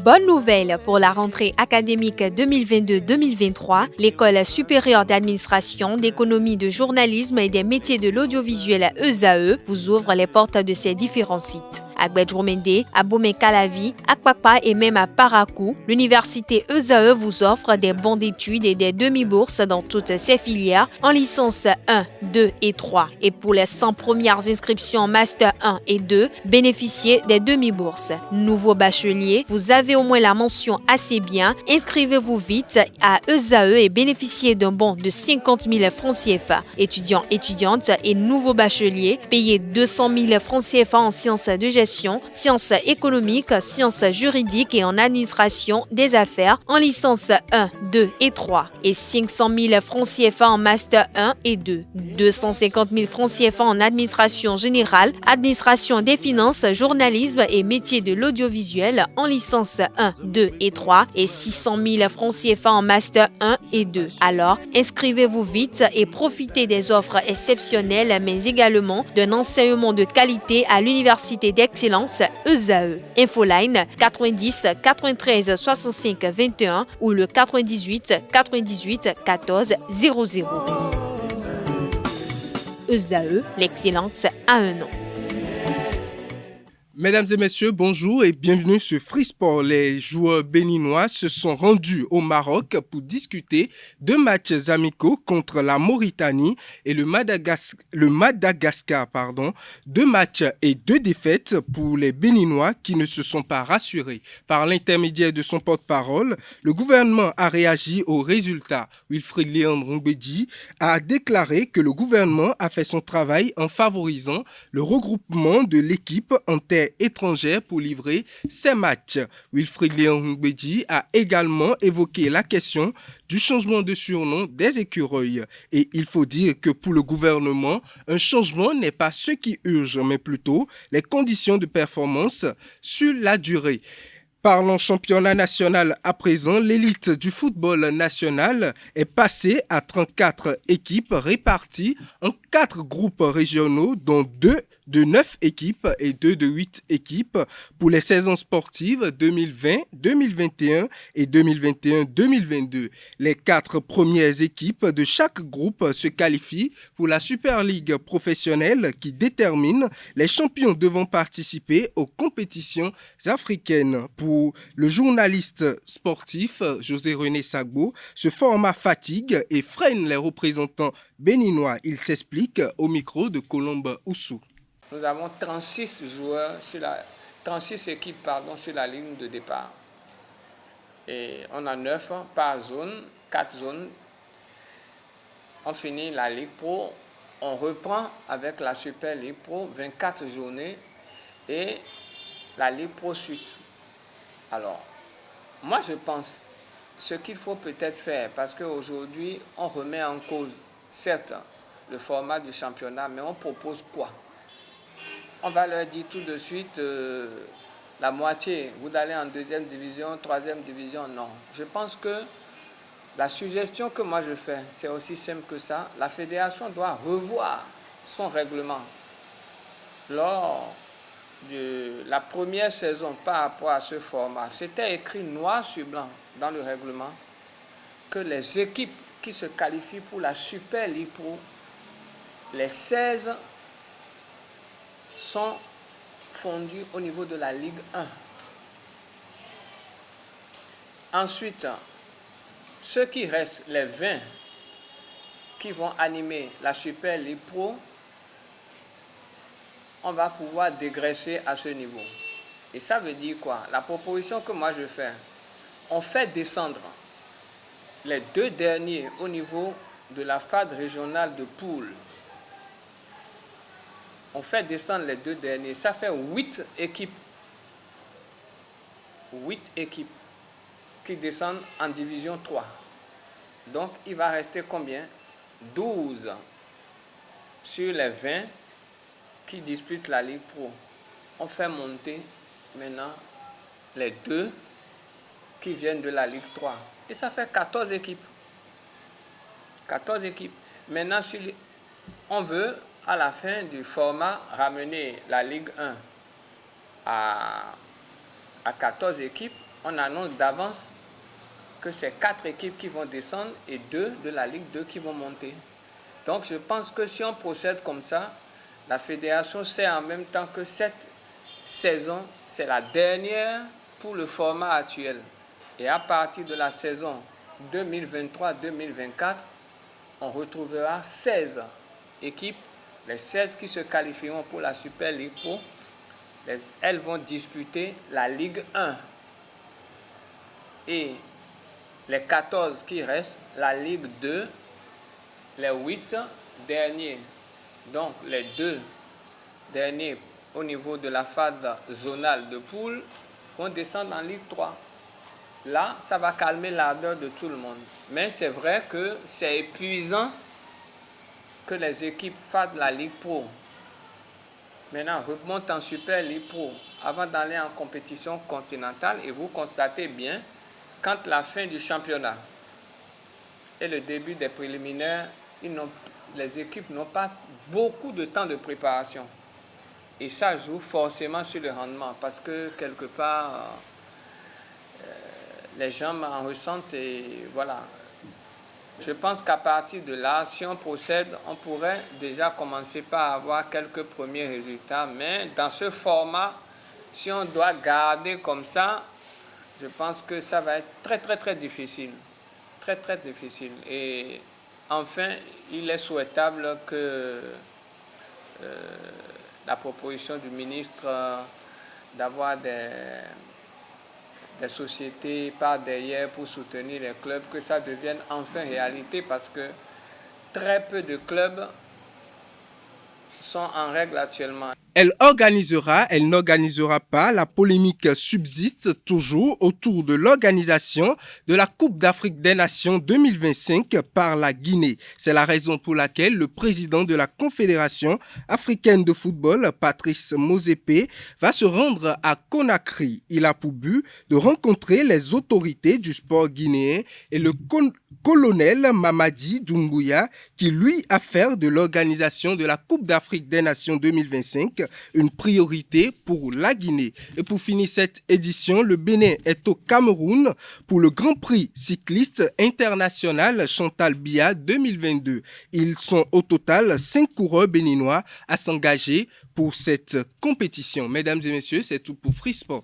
Bonne nouvelle pour la rentrée académique 2022-2023, l'École supérieure d'administration, d'économie, de journalisme et des métiers de l'audiovisuel ESAE vous ouvre les portes de ses différents sites. À Gbedjourmende, à Bomé-Calavi, à Kpakpa et même à Parakou, l'université ESAE vous offre des bons d'études et des demi-bourses dans toutes ses filières en licence 1, 2 et 3. Et pour les 100 premières inscriptions en master 1 et 2, bénéficiez des demi-bourses. Nouveau bachelier, vous avez au moins la mention assez bien, inscrivez-vous vite à ESAE et bénéficiez d'un bon de 50 000 francs CFA. Étudiants, étudiantes et nouveaux bacheliers, payez 200 000 francs CFA en sciences de gestion, sciences économiques, sciences juridiques et en administration des affaires en licence 1, 2 et 3 et 500 000 francs CFA en master 1 et 2, 250 000 francs CFA en administration générale, administration des finances, journalisme et métiers de l'audiovisuel en licence 1, 2 et 3 et 600 000 francs CFA en master 1 et 2. Alors, inscrivez-vous vite et profitez des offres exceptionnelles mais également d'un enseignement de qualité à l'université d'excellence ESAE. Infoline 90 93 65 21 ou le 98 98 14 00. ESAE, l'excellence à un nom. Mesdames et messieurs, bonjour et bienvenue sur Free Sport. Les joueurs béninois se sont rendus au Maroc pour discuter de matchs amicaux contre la Mauritanie et le Madagascar. Deux matchs et deux défaites pour les Béninois qui ne se sont pas rassurés. Par l'intermédiaire de son porte-parole, le gouvernement a réagi aux résultats. Wilfried Léon Ngbedji a déclaré que le gouvernement a fait son travail en favorisant le regroupement de l'équipe en terre étrangère pour livrer ses matchs. Wilfried Léon Ngbedji a également évoqué la question du changement de surnom des écureuils. Et il faut dire que pour le gouvernement, un changement n'est pas ce qui urge, mais plutôt les conditions de performance sur la durée. Parlons championnat national à présent, l'élite du football national est passée à 34 équipes réparties en 4 groupes régionaux, dont 2 de 9 équipes et 2 de 8 équipes pour les saisons sportives 2020, 2021 et 2021-2022. Les 4 premières équipes de chaque groupe se qualifient pour la Super League professionnelle qui détermine les champions devant participer aux compétitions africaines. Pour le journaliste sportif José-René Sagbo, ce format fatigue et freine les représentants béninois. Il s'explique au micro de Colombe Oussou. Nous avons 36 équipes sur la ligne de départ. Et on a 9 par zone, 4 zones. On finit la Ligue Pro. On reprend avec la Super Ligue Pro, 24 journées et la Ligue Pro suite. Alors, moi je pense ce qu'il faut peut-être faire, parce qu'aujourd'hui on remet en cause, certes, le format du championnat, mais on propose quoi? On va leur dire tout de suite la moitié, vous allez en 2e division, 3e division, non. Je pense que la suggestion que moi je fais, c'est aussi simple que ça. La fédération doit revoir son règlement. Lors de la première saison par rapport à ce format, c'était écrit noir sur blanc dans le règlement que les équipes qui se qualifient pour la Super League Pro, les 16 sont fondus au niveau de la Ligue 1. Ensuite, ceux qui restent, les 20 qui vont animer la Super League Pro, on va pouvoir dégraisser à ce niveau. Et ça veut dire quoi? La proposition que moi je fais, on fait descendre les 2 derniers au niveau de la phase régionale de poule. On fait descendre les 2 derniers. Ça fait 8 équipes. 8 équipes qui descendent en division 3. Donc, il va rester combien? 12 sur les 20 qui disputent la Ligue Pro. On fait monter maintenant les 2 qui viennent de la Ligue 3. Et ça fait 14 équipes. 14 équipes. Maintenant, on veut à la fin du format, ramener la Ligue 1 à 14 équipes, on annonce d'avance que c'est 4 équipes qui vont descendre et 2 de la Ligue 2 qui vont monter. Donc je pense que si on procède comme ça, la fédération sait en même temps que cette saison, c'est la dernière pour le format actuel. Et à partir de la saison 2023-2024, on retrouvera 16 équipes, les 16 qui se qualifieront pour la Super League Pro. Elles vont disputer la Ligue 1. Et les 14 qui restent, la Ligue 2, les 8 derniers. Donc les 2 derniers au niveau de la phase zonale de poule vont descendre en Ligue 3. Là, ça va calmer l'ardeur de tout le monde. Mais c'est vrai que c'est épuisant que les équipes fassent la Ligue Pro. Maintenant, remontent en Super Ligue Pro avant d'aller en compétition continentale. Et vous constatez bien, quand la fin du championnat et le début des préliminaires, les équipes n'ont pas beaucoup de temps de préparation. Et ça joue forcément sur le rendement parce que quelque part, les gens en ressentent et voilà. Je pense qu'à partir de là, si on procède, on pourrait déjà commencer par avoir quelques premiers résultats. Mais dans ce format, si on doit garder comme ça, je pense que ça va être très, très, très difficile. Très, très difficile. Et enfin, il est souhaitable que la proposition du ministre d'avoir des sociétés par derrière pour soutenir les clubs, que ça devienne enfin réalité parce que très peu de clubs sont en règle actuellement. Elle n'organisera pas. La polémique subsiste toujours autour de l'organisation de la Coupe d'Afrique des Nations 2025 par la Guinée. C'est la raison pour laquelle le président de la Confédération africaine de football, Patrice Motsepe, va se rendre à Conakry. Il a pour but de rencontrer les autorités du sport guinéen et le colonel Mamadi Doumbouya, qui lui a fait de l'organisation de la Coupe d'Afrique des Nations 2025 une priorité pour la Guinée. Et pour finir cette édition, le Bénin est au Cameroun pour le Grand Prix cycliste international Chantal Biya 2022. Ils sont au total 5 coureurs béninois à s'engager pour cette compétition. Mesdames et messieurs, c'est tout pour Free Sport.